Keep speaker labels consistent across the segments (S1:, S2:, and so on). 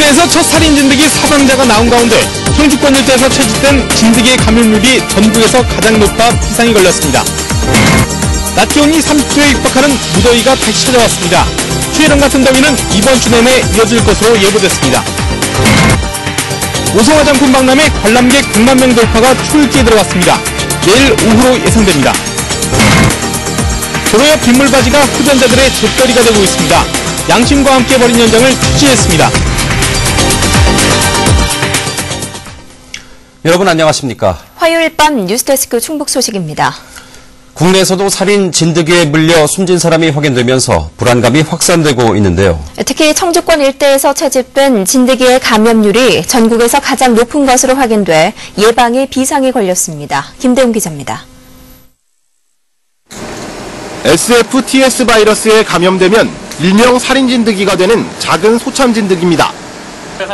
S1: 국내에서 첫 살인 진드기 사망자가 나온 가운데 청주권 일대에서 채집된 진드기의 감염률이 전국에서 가장 높아 부상이 걸렸습니다. 낮 기온이 30도에 육박하는 무더위가 다시 찾아왔습니다. 추위랑 같은 더위는 이번 주 내내 이어질 것으로 예보됐습니다. 오송 화장품 박람회 관람객 100만 명 돌파가 초읽기에 들어갔습니다. 내일 오후로 예상됩니다. 도로 옆 빗물바지가 흡연자들의 잿더리가 되고 있습니다. 양심과 함께 벌인 현장을 취재했습니다.
S2: 여러분 안녕하십니까?
S3: 화요일 밤 뉴스데스크 충북 소식입니다.
S2: 국내에서도 살인 진드기에 물려 숨진 사람이 확인되면서 불안감이 확산되고 있는데요.
S3: 특히 청주권 일대에서 채집된 진드기의 감염률이 전국에서 가장 높은 것으로 확인돼 예방에 비상이 걸렸습니다. 김대웅 기자입니다.
S4: SFTS 바이러스에 감염되면 일명 살인 진드기가 되는 작은 소참 진드기입니다.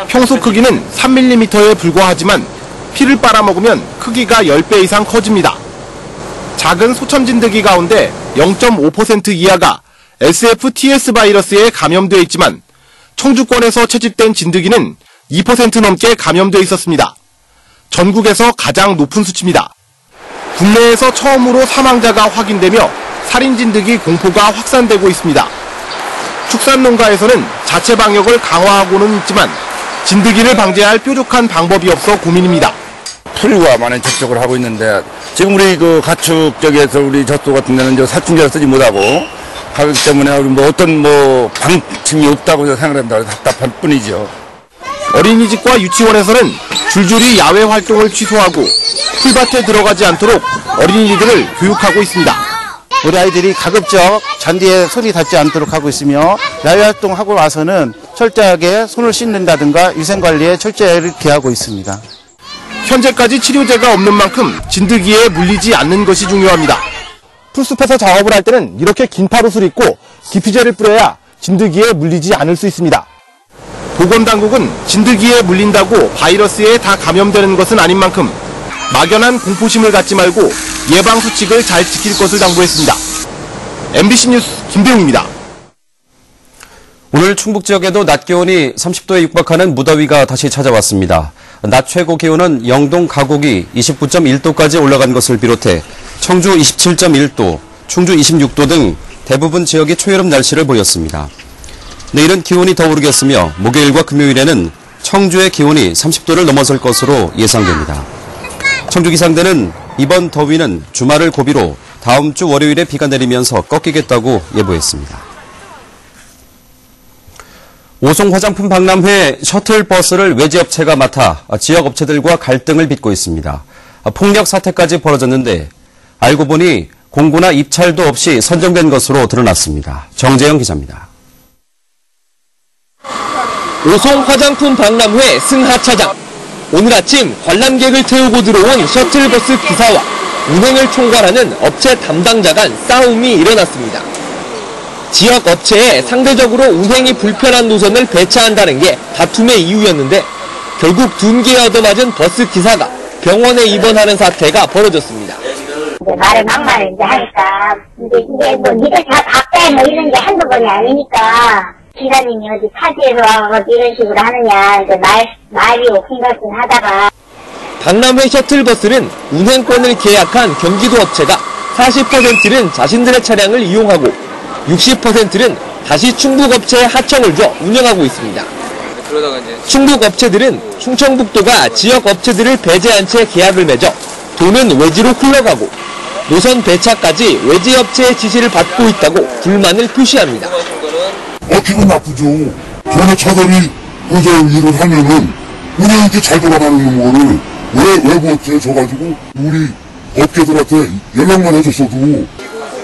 S4: 평소 크기는 3mm에 불과하지만 피를 빨아먹으면 크기가 10배 이상 커집니다. 작은 소참 진드기 가운데 0.5% 이하가 SFTS 바이러스에 감염돼 있지만 청주권에서 채집된 진드기는 2% 넘게 감염돼 있었습니다. 전국에서 가장 높은 수치입니다. 국내에서 처음으로 사망자가 확인되며 살인 진드기 공포가 확산되고 있습니다. 축산농가에서는 자체 방역을 강화하고는 있지만 진드기를 방제할 뾰족한 방법이 없어 고민입니다.
S5: 풀과 많은 접촉을 하고 있는데 지금 우리 그 가축 쪽에서 우리 젖소 같은 데는 저 살충제를 쓰지 못하고 하기 때문에 우리 어떤 방침이 없다고 생각합니다. 답답할 뿐이죠.
S4: 어린이집과 유치원에서는 줄줄이 야외 활동을 취소하고 풀밭에 들어가지 않도록 어린이들을 교육하고 있습니다.
S6: 우리 아이들이 가급적 잔디에 손이 닿지 않도록 하고 있으며 야외 활동하고 와서는 철저하게 손을 씻는다든가 위생관리에 철저히 기하고 있습니다.
S4: 현재까지 치료제가 없는 만큼 진드기에 물리지 않는 것이 중요합니다. 풀숲에서 작업을 할 때는 이렇게 긴 파롯을 입고 기피제를 뿌려야 진드기에 물리지 않을 수 있습니다. 보건당국은 진드기에 물린다고 바이러스에 다 감염되는 것은 아닌 만큼 막연한 공포심을 갖지 말고 예방수칙을 잘 지킬 것을 당부했습니다. MBC 뉴스 김대웅입니다.
S2: 오늘 충북 지역에도 낮 기온이 30도에 육박하는 무더위가 다시 찾아왔습니다. 낮 최고 기온은 영동 가곡이 29.1도까지 올라간 것을 비롯해 청주 27.1도, 충주 26도 등 대부분 지역이 초여름 날씨를 보였습니다. 내일은 기온이 더 오르겠으며 목요일과 금요일에는 청주의 기온이 30도를 넘어설 것으로 예상됩니다. 청주기상대는 이번 더위는 주말을 고비로 다음 주 월요일에 비가 내리면서 꺾이겠다고 예보했습니다. 오송 화장품 박람회 셔틀버스를 외지업체가 맡아 지역업체들과 갈등을 빚고 있습니다. 폭력 사태까지 벌어졌는데 알고 보니 공고나 입찰도 없이 선정된 것으로 드러났습니다. 정재영 기자입니다.
S7: 오송 화장품 박람회 승하차장. 오늘 아침 관람객을 태우고 들어온 셔틀버스 기사와 운행을 총괄하는 업체 담당자 간 싸움이 일어났습니다. 지역 업체에 상대적으로 운행이 불편한 노선을 배차한다는 게 다툼의 이유였는데 결국 둔기에 얻어맞은 버스 기사가 병원에 입원하는 사태가 벌어졌습니다.
S8: 말을 막말을 이제 하니까 이게 뭐 니들 다 바꿔 뭐 이런 게 한두 번이 아니니까 기사님이 어디 파티에서 와서 이런 식으로 하느냐 이제 말이 오픈같은 하다가
S7: 박람회 셔틀버스는 운행권을 계약한 경기도 업체가 40%는 자신들의 차량을 이용하고 60%는 다시 충북업체에 하청을 줘 운영하고 있습니다. 충북업체들은 충청북도가 지역업체들을 배제한 채 계약을 맺어 돈은 외지로 흘러가고 노선 배차까지 외지업체의 지시를 받고 있다고 불만을 표시합니다.
S9: 기분 나쁘죠. 전에 차들이 그저 일을 하면은 운영이 이렇게 잘 돌아가는 거를 왜 외부업체에 줘가지고 우리 업계들한테 연락만 해줬어도.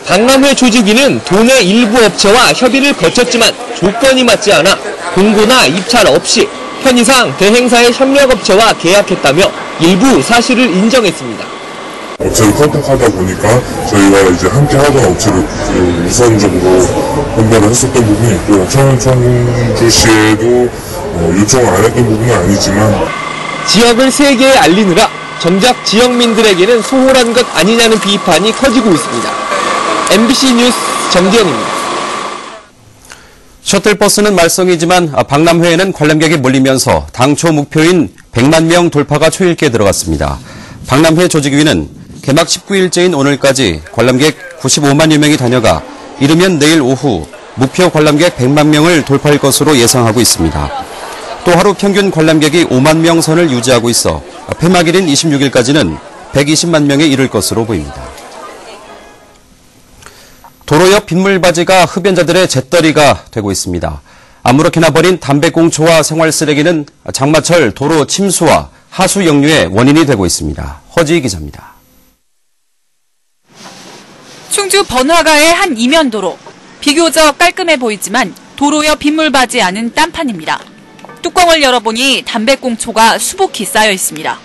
S7: 박람회 조직위는 도내 일부 업체와 협의를 거쳤지만 조건이 맞지 않아 공고나 입찰 없이 편의상 대행사의 협력업체와 계약했다며 일부 사실을 인정했습니다.
S9: 업체를 컨택하다 보니까 저희가 이제 함께 하던 업체를 우선적으로 판단을 했었던 부분이 있고 청주시에도 요청을 안 했던 부분은 아니지만
S7: 지역을 세계에 알리느라 정작 지역민들에게는 소홀한 것 아니냐는 비판이 커지고 있습니다. MBC 뉴스 정기영입니다.
S2: 셔틀버스는 말썽이지만 박람회에는 관람객이 몰리면서 당초 목표인 100만 명 돌파가 초읽기에 들어갔습니다. 박람회 조직위는 개막 19일째인 오늘까지 관람객 95만여 명이 다녀가 이르면 내일 오후 목표 관람객 100만 명을 돌파할 것으로 예상하고 있습니다. 또 하루 평균 관람객이 5만 명 선을 유지하고 있어 폐막일인 26일까지는 120만 명에 이를 것으로 보입니다. 도로 옆 빗물바지가 흡연자들의 잿더리가 되고 있습니다. 아무렇게나 버린 담배꽁초와 생활쓰레기는 장마철 도로 침수와 하수 역류의 원인이 되고 있습니다. 허지희 기자입니다.
S10: 충주 번화가의 한 이면도로. 비교적 깔끔해 보이지만 도로 옆 빗물바지 안은 딴판입니다. 뚜껑을 열어보니 담배꽁초가 수북히 쌓여 있습니다.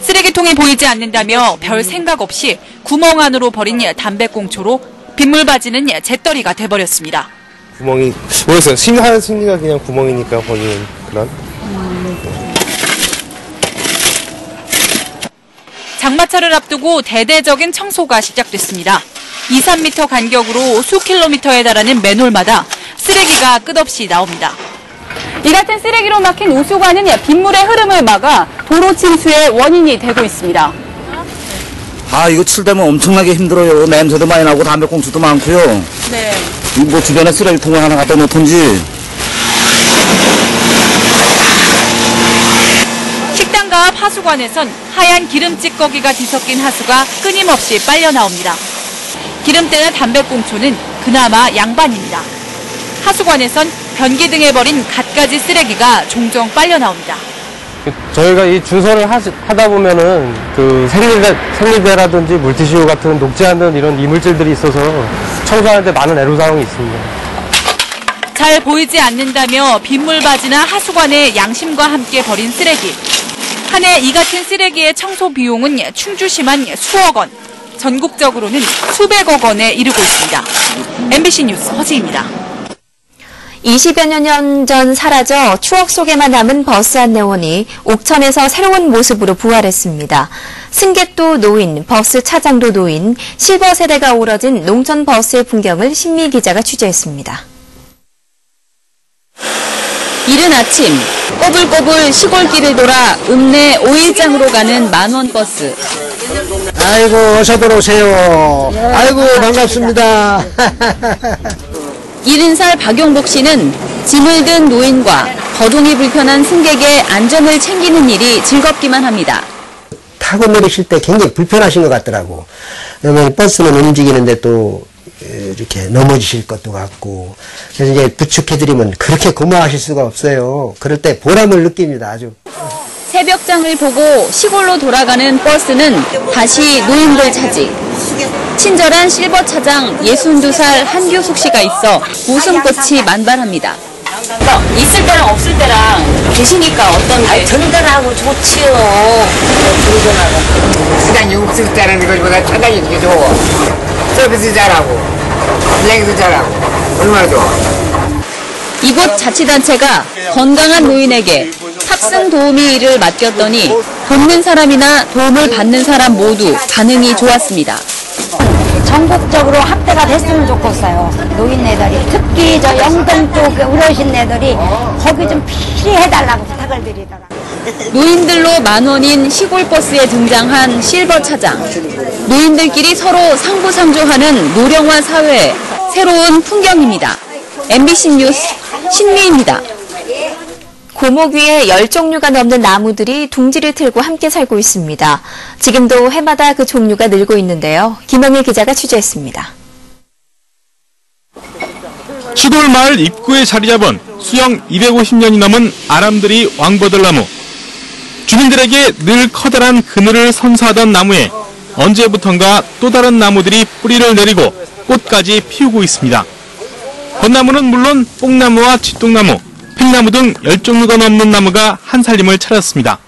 S10: 쓰레기통이 보이지 않는다며 별 생각 없이 구멍 안으로 버린 담배꽁초로 빗물바지는 잿더리가 돼버렸습니다.
S11: 구멍이 모르겠어요. 하는 심리가 그냥 구멍이니까 버리는 그런.
S10: 장마철을 앞두고 대대적인 청소가 시작됐습니다. 2, 3m 간격으로 수킬로미터에 달하는 맨홀마다 쓰레기가 끝없이 나옵니다. 이 같은 쓰레기로 막힌 오수관은 빗물의 흐름을 막아 도로 침수의 원인이 되고 있습니다.
S12: 이거 칠되면 엄청나게 힘들어요. 냄새도 많이 나고 담배꽁초도 많고요.
S10: 네.
S12: 뭐 주변에 쓰레기통을 하나 갖다 놓던지.
S10: 식당가 앞 하수관에선 하얀 기름 찌꺼기가 뒤섞인 하수가 끊임없이 빨려 나옵니다. 기름때나 담배꽁초는 그나마 양반입니다. 하수관에선 변기 등에 버린 갖가지 쓰레기가 종종 빨려 나옵니다.
S11: 저희가 이 주선을 하다 보면은 그 생리대라든지 물티슈 같은 녹지 않는 이런 이물질들이 있어서 청소하는데 많은 애로사항이 있습니다.
S10: 잘 보이지 않는다며 빗물바지나 하수관에 양심과 함께 버린 쓰레기. 한 해 이 같은 쓰레기의 청소 비용은 충주시만 수억 원, 전국적으로는 수백억 원에 이르고 있습니다. MBC 뉴스 허지입니다.
S3: 20여 년 전 사라져 추억 속에만 남은 버스 안내원이 옥천에서 새로운 모습으로 부활했습니다. 승객도 노인, 버스 차장도 노인, 실버 세대가 오러진 농촌 버스의 풍경을 신미 기자가 취재했습니다.
S10: 이른 아침, 꼬불꼬불 시골길을 돌아 읍내 5일장으로 가는 만원 버스.
S13: 아이고, 어서 들어오세요. 아이고, 반갑습니다.
S10: 70살 박용복 씨는 짐을 든 노인과 거동이 불편한 승객의 안전을 챙기는 일이 즐겁기만 합니다.
S13: 타고 내리실 때 굉장히 불편하신 것 같더라고. 왜냐면 버스는 움직이는데 또 이렇게 넘어지실 것도 같고. 그래서 이제 부축해드리면 그렇게 고마워하실 수가 없어요. 그럴 때 보람을 느낍니다, 아주.
S10: 새벽장을 보고 시골로 돌아가는 버스는 다시 노인들 차지. 친절한 실버 차장 62살 한교숙 씨가 있어 웃음꽃이 만발합니다. 있을 때랑 없을 때랑 계시니까 어떤데?
S14: 든든하고 좋지요. 든든하고. 차장이 없을 때는 것보다 차장이 되게 좋아. 서비스 잘하고, 비행도 잘하고, 얼마나 좋아.
S10: 이곳 자치단체가 건강한 노인에게 탑승 도우미 일을 맡겼더니 돕는 사람이나 도움을 받는 사람 모두 반응이 좋았습니다.
S15: 전국적으로 확대가 됐으면 좋겠어요. 노인네들이 특히 저 영동 쪽 어르신 네들이 거기 좀 피해달라고 부탁을 드리더라고요.
S10: 노인들로 만원인 시골버스에 등장한 실버 차장. 노인들끼리 서로 상부상조하는 노령화 사회의 새로운 풍경입니다. MBC 뉴스 신미입니다.
S3: 고목 위에 10종류가 넘는 나무들이 둥지를 틀고 함께 살고 있습니다. 지금도 해마다 그 종류가 늘고 있는데요. 김영일 기자가 취재했습니다.
S1: 시골 마을 입구에 자리 잡은 수령 250년이 넘은 아람들이 왕버들나무. 주민들에게 늘 커다란 그늘을 선사하던 나무에 언제부턴가 또 다른 나무들이 뿌리를 내리고 꽃까지 피우고 있습니다. 벚나무는 물론 뽕나무와 쥐똥나무, 팽나무 등 10종류가 넘는 나무가 한 살림을 차렸습니다.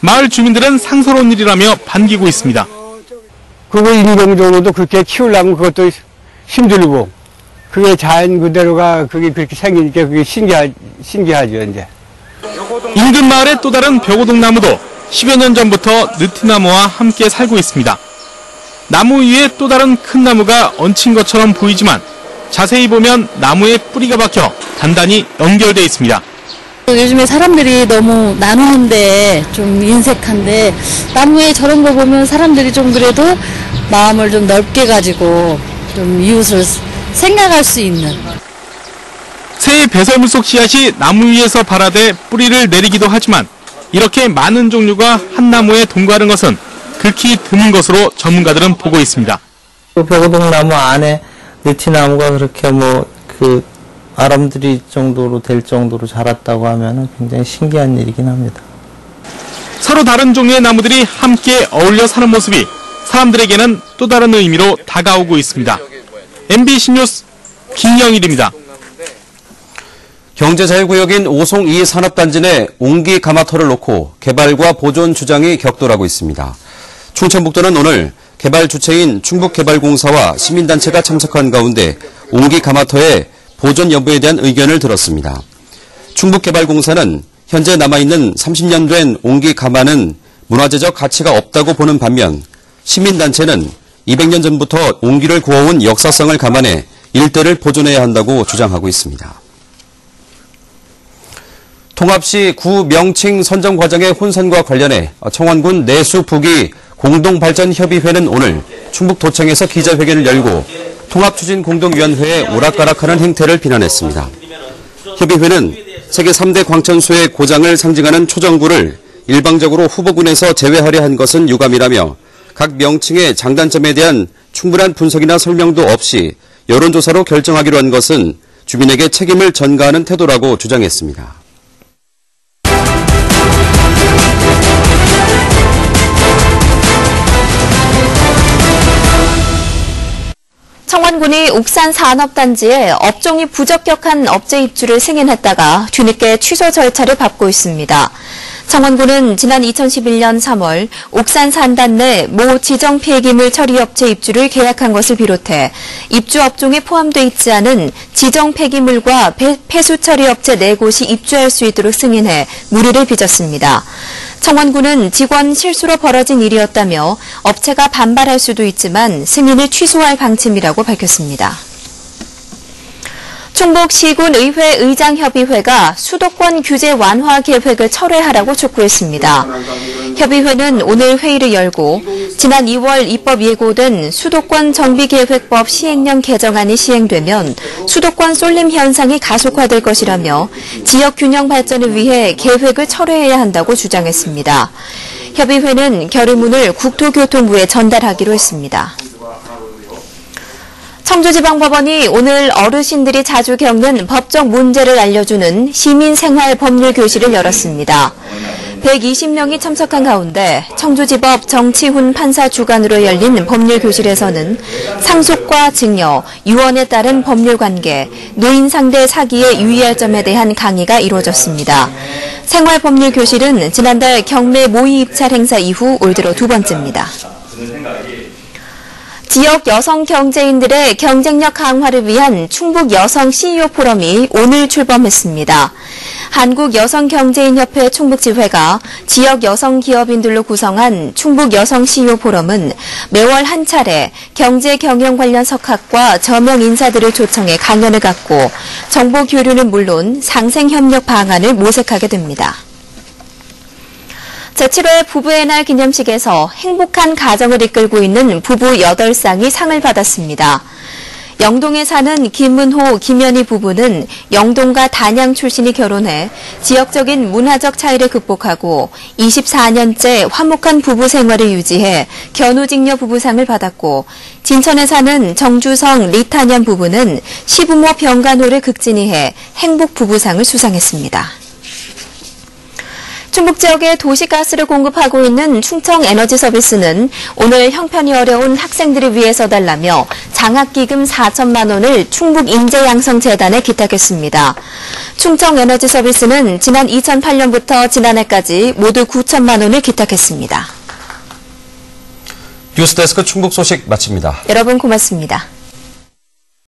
S1: 마을 주민들은 상서로운 일이라며 반기고 있습니다.
S16: 그거 인공적으로도 그렇게 키우려면 그것도 힘들고, 그게 자연 그대로가 그게 그렇게 생기니까 그게 신기하죠, 이제.
S1: 인근 마을의 또 다른 벽오동나무도 10여 년 전부터 느티나무와 함께 살고 있습니다. 나무 위에 또 다른 큰 나무가 얹힌 것처럼 보이지만 자세히 보면 나무에 뿌리가 박혀 단단히 연결되어 있습니다.
S17: 요즘에 사람들이 너무 나누는데 좀 인색한데 나무에 저런 거 보면 사람들이 좀 그래도 마음을 좀 넓게 가지고 좀 이웃을 생각할 수 있는.
S1: 새의 배설물 속 씨앗이 나무 위에서 발아대 뿌리를 내리기도 하지만 이렇게 많은 종류가 한 나무에 동거하는 것은 극히 드문 것으로 전문가들은 보고 있습니다.
S18: 벽오동나무 안에 느티나무가 그렇게 아람들이 정도로 될 정도로 자랐다고 하면 굉장히 신기한 일이긴 합니다.
S1: 서로 다른 종류의 나무들이 함께 어울려 사는 모습이 사람들에게는 또 다른 의미로 다가오고 있습니다. MBC 뉴스 김영일입니다.
S2: 경제자유구역인 오송 2산업단지 내 옹기 가마터를 놓고 개발과 보존 주장이 격돌하고 있습니다. 충청북도는 오늘 개발 주체인 충북개발공사와 시민단체가 참석한 가운데 옹기 가마터의 보존 여부에 대한 의견을 들었습니다. 충북개발공사는 현재 남아있는 30년 된 옹기 가마는 문화재적 가치가 없다고 보는 반면 시민단체는 200년 전부터 옹기를 구워온 역사성을 감안해 일대를 보존해야 한다고 주장하고 있습니다. 통합시 구 명칭 선정 과정의 혼선과 관련해 청원군 내수 부기 공동발전협의회는 오늘 충북도청에서 기자회견을 열고 통합추진공동위원회에 오락가락하는 행태를 비난했습니다. 협의회는 세계 3대 광천소의 고장을 상징하는 초정구를 일방적으로 후보군에서 제외하려 한 것은 유감이라며 각 명칭의 장단점에 대한 충분한 분석이나 설명도 없이 여론조사로 결정하기로 한 것은 주민에게 책임을 전가하는 태도라고 주장했습니다.
S3: 청원군이 옥산 산업단지에 업종이 부적격한 업체 입주를 승인했다가 뒤늦게 취소 절차를 밟고 있습니다. 청원군은 지난 2011년 3월 옥산 산단 내 모 지정 폐기물 처리업체 입주를 계약한 것을 비롯해 입주 업종에 포함되어 있지 않은 지정 폐기물과 폐수 처리업체 4곳이 입주할 수 있도록 승인해 무리를 빚었습니다. 청원군은 직원 실수로 벌어진 일이었다며 업체가 반발할 수도 있지만 승인을 취소할 방침이라고 밝혔습니다. 충북시군의회 의장협의회가 수도권 규제 완화 계획을 철회하라고 촉구했습니다. 협의회는 오늘 회의를 열고 지난 2월 입법 예고된 수도권 정비계획법 시행령 개정안이 시행되면 수도권 쏠림 현상이 가속화될 것이라며 지역 균형 발전을 위해 계획을 철회해야 한다고 주장했습니다. 협의회는 결의문을 국토교통부에 전달하기로 했습니다. 청주지방법원이 오늘 어르신들이 자주 겪는 법적 문제를 알려주는 시민생활법률교실을 열었습니다. 120명이 참석한 가운데 청주지법 정치훈 판사 주관으로 열린 법률교실에서는 상속과 증여, 유언에 따른 법률관계, 노인 상대 사기에 유의할 점에 대한 강의가 이루어졌습니다. 생활법률교실은 지난달 경매 모의 입찰 행사 이후 올 들어 두 번째입니다. 지역 여성 경제인들의 경쟁력 강화를 위한 충북 여성 CEO 포럼이 오늘 출범했습니다. 한국여성경제인협회 충북지회가 지역 여성 기업인들로 구성한 충북 여성 CEO 포럼은 매월 한 차례 경제 경영 관련 석학과 저명 인사들을 초청해 강연을 갖고 정보 교류는 물론 상생 협력 방안을 모색하게 됩니다. 제7회 부부의 날 기념식에서 행복한 가정을 이끌고 있는 부부 8쌍이 상을 받았습니다. 영동에 사는 김문호, 김연희 부부는 영동과 단양 출신이 결혼해 지역적인 문화적 차이를 극복하고 24년째 화목한 부부 생활을 유지해 견우직녀 부부상을 받았고, 진천에 사는 정주성, 리탄현 부부는 시부모 병간호를 극진히해 행복 부부상을 수상했습니다. 충북 지역에 도시가스를 공급하고 있는 충청에너지서비스는 오늘 형편이 어려운 학생들을 위해서 달라며 장학기금 4천만 원을 충북인재양성재단에 기탁했습니다. 충청에너지서비스는 지난 2008년부터 지난해까지 모두 9천만 원을 기탁했습니다.
S2: 뉴스데스크 충북 소식 마칩니다.
S3: 여러분 고맙습니다.